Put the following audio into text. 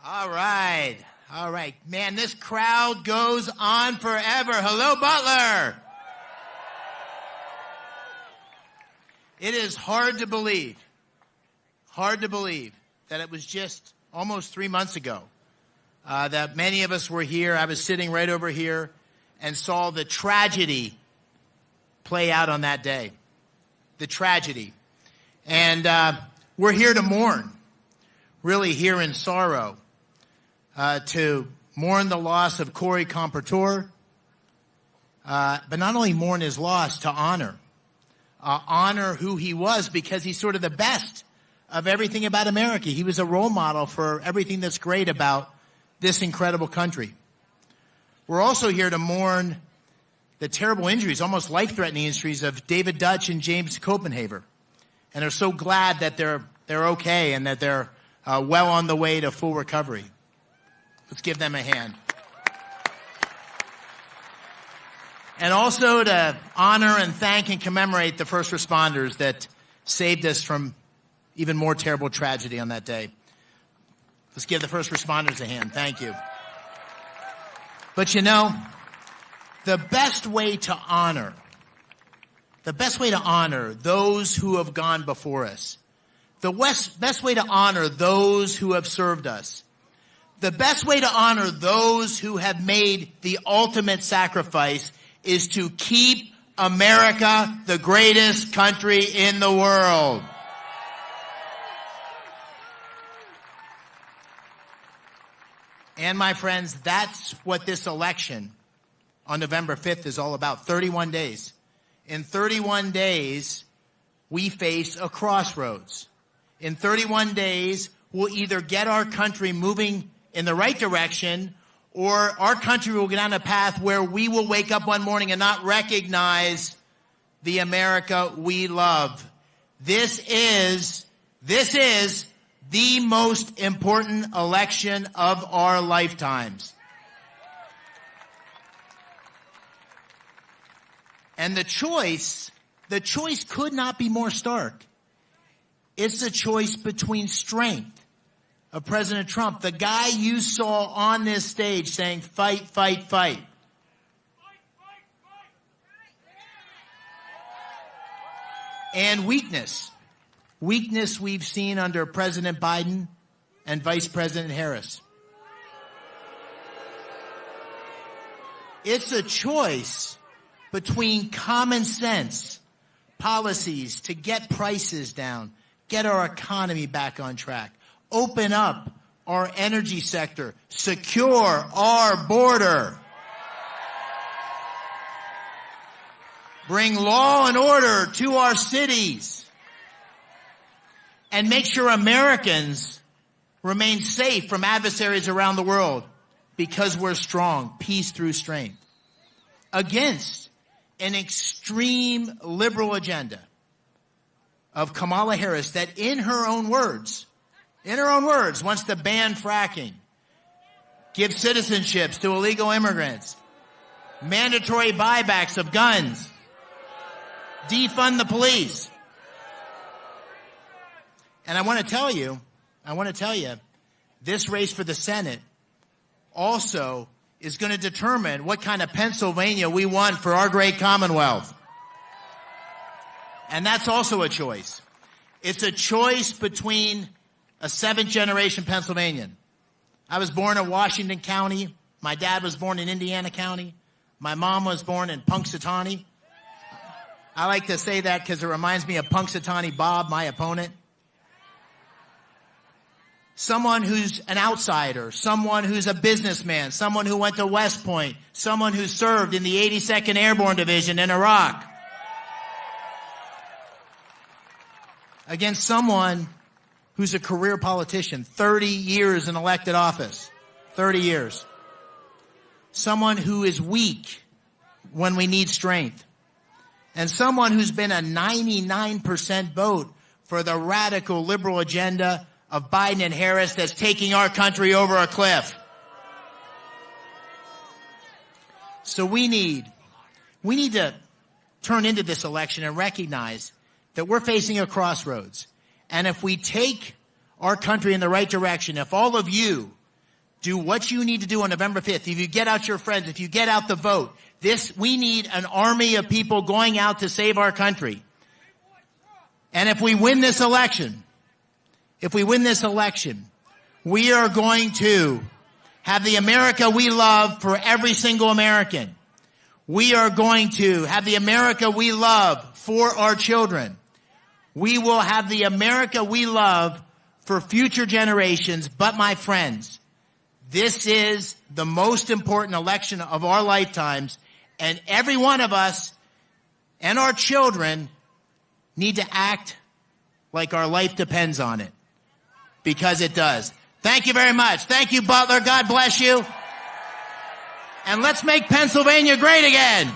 All right. All right. Man, this crowd goes on forever. Hello, Butler. It is hard to believe that it was just almost 3 months ago that many of us were here. I was sitting right over here and saw the tragedy play out on that day. The tragedy. And we're here to mourn, really here in sorrow, to mourn the loss of Corey Compertor, but not only mourn his loss, to honor who he was, because he's sort of the best of everything about America. He was a role model for everything that's great about this incredible country. We're also here to mourn the terrible injuries, almost life-threatening injuries, of David Dutch and James Copenhaver, and are so glad that they're okay and that they're well on the way to full recovery. Let's give them a hand. And also to honor and thank and commemorate the first responders that saved us from even more terrible tragedy on that day. Let's give the first responders a hand. Thank you. But you know, the best way to honor those who have gone before us, the best way to honor those who have served us, the best way to honor those who have made the ultimate sacrifice is to keep America the greatest country in the world. And my friends, that's what this election on November 5th is all about. 31 days. In 31 days, we face a crossroads. In 31 days, we'll either get our country moving in the right direction, or our country will get on a path where we will wake up one morning and not recognize the America we love. This is the most important election of our lifetimes. And the choice could not be more stark. It's a choice between strength of President Trump, the guy you saw on this stage saying, fight, fight, fight. And weakness. Weakness we've seen under President Biden and Vice President Harris. It's a choice between common sense policies to get prices down, get our economy back on track, open up our energy sector, secure our border, bring law and order to our cities, and make sure Americans remain safe from adversaries around the world because we're strong, peace through strength, against an extreme liberal agenda of Kamala Harris that in her own words, wants to ban fracking, give citizenships to illegal immigrants, mandatory buybacks of guns, defund the police. And I want to tell you, this race for the Senate also is going to determine what kind of Pennsylvania we want for our great Commonwealth. And that's also a choice. It's a choice between a seventh-generation Pennsylvanian. I was born in Washington County. My dad was born in Indiana County. My mom was born in Punxsutawney. I like to say that because it reminds me of Punxsutawney Bob, my opponent. Someone who's an outsider, someone who's a businessman, someone who went to West Point, someone who served in the 82nd Airborne Division in Iraq. Against someone who's a career politician, 30 years in elected office, 30 years. Someone who is weak when we need strength. And someone who's been a 99% vote for the radical liberal agenda of Biden and Harris that's taking our country over a cliff. So we need to turn into this election and recognize that we're facing a crossroads. And if we take our country in the right direction, if all of you do what you need to do on November 5th. If you get out your friends, if you get out the vote, we need an army of people going out to save our country. And if we win this election, we are going to have the America we love for every single American. We are going to have the America we love for our children. We will have the America we love for future generations. But my friends, this is the most important election of our lifetimes, and every one of us and our children need to act like our life depends on it, because it does. Thank you very much. Thank you, Butler. God bless you. And let's make Pennsylvania great again.